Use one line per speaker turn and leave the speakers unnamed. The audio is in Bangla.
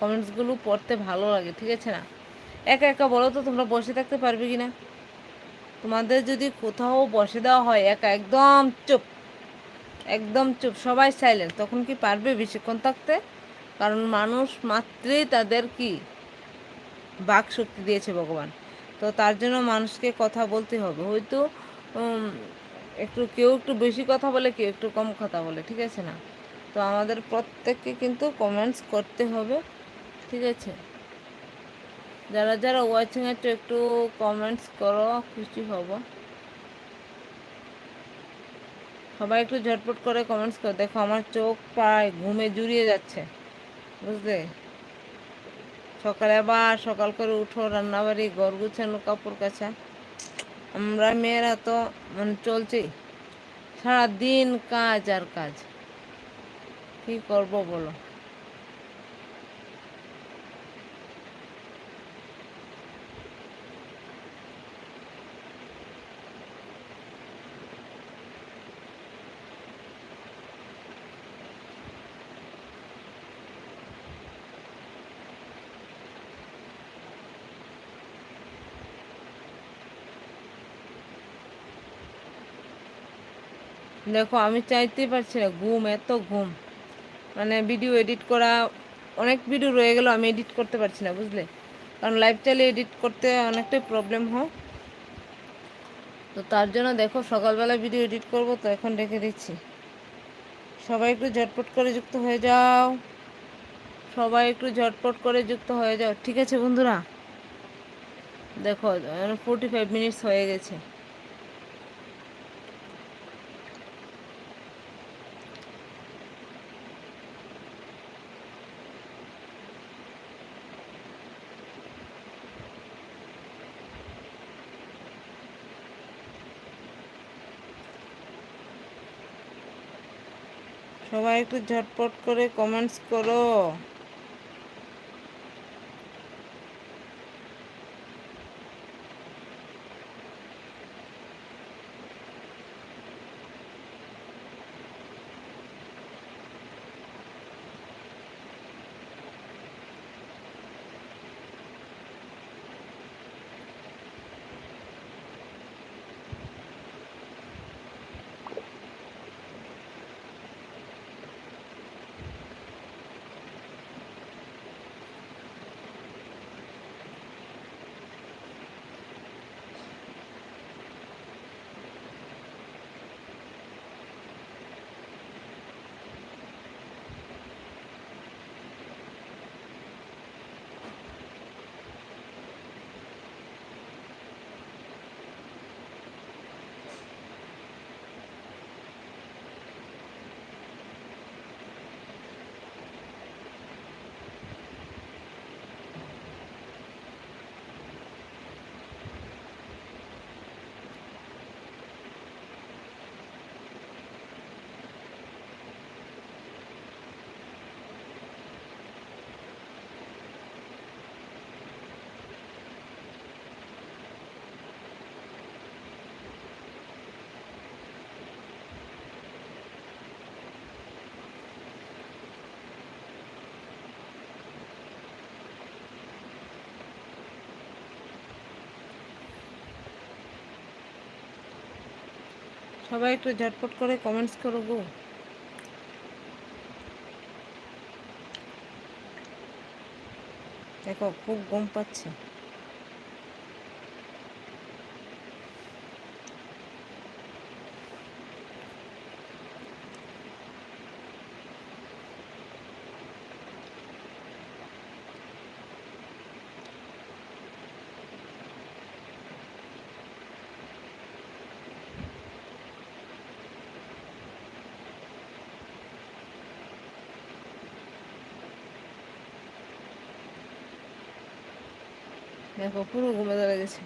কমেন্টসগুলো পড়তে ভালো লাগে, ঠিক আছে না? একা একা বলো তো তোমরা বসে থাকতে পারবে কি না? তোমাদের যদি কোথাও বসে দেওয়া হয় একা, একদম চুপ, একদম চুপ, সবাই সাইলেন্ট, তখন কি পারবে বেশিক্ষণ থাকতে? কারণ মানুষ মাত্রই তাদের কি বাক শক্তি দিয়েছে ভগবান। তো তার জন্য মানুষকে কথা বলতে হবে। হয়তো উম, কেউ একটু বেশি কথা বলে, কেউ একটু কম কথা বলে, ঠিক আছে না? তো আমাদের প্রত্যেককে কিন্তু কমেন্টস করতে হবে, ঠিক আছে? যারা যারা ওয়াচিং আছে একটু কমেন্টস করো, খুশি হব। সবাই একটু ঝটপট করে কমেন্টস করো। দেখো আমার চোখ প্রায় ঘুমে জুড়িয়ে যাচ্ছে, বুঝলে? সকালে আবার সকাল করে উঠো, রান্নাবাড়ি, ঘর গুছানো, কাপড় কাচা। আমরা মেয়েরা তো মানে চলছি, সারাদিন কাজ আর কাজ, কি করব বলো? দেখো আমি চাইতেই পারছি না, ঘুম, এত ঘুম, মানে ভিডিও এডিট করা, অনেক ভিডিও রয়ে গেল, আমি এডিট করতে পারছি না, বুঝলে? কারণ লাইভ চাইলে এডিট করতে অনেকটাই প্রবলেম হয়। তো তার জন্য দেখো সকালবেলা ভিডিও এডিট করব, তো এখন রেখে দিচ্ছি। সবাই একটু ঝটপট করে যুক্ত হয়ে যাও, সবাই একটু ঝটপট করে যুক্ত হয়ে যাও, ঠিক আছে বন্ধুরা? দেখো 45 মিনিটস হয়ে গেছে। সবাই একটু ঝটপট করে কমেন্টস করো। সবাই একটু ঝটপট করে কমেন্টস করো গো। দেখো খুব ঘুম পাচ্ছে। দেখো পুরো ঘুমে ধরে গেছে।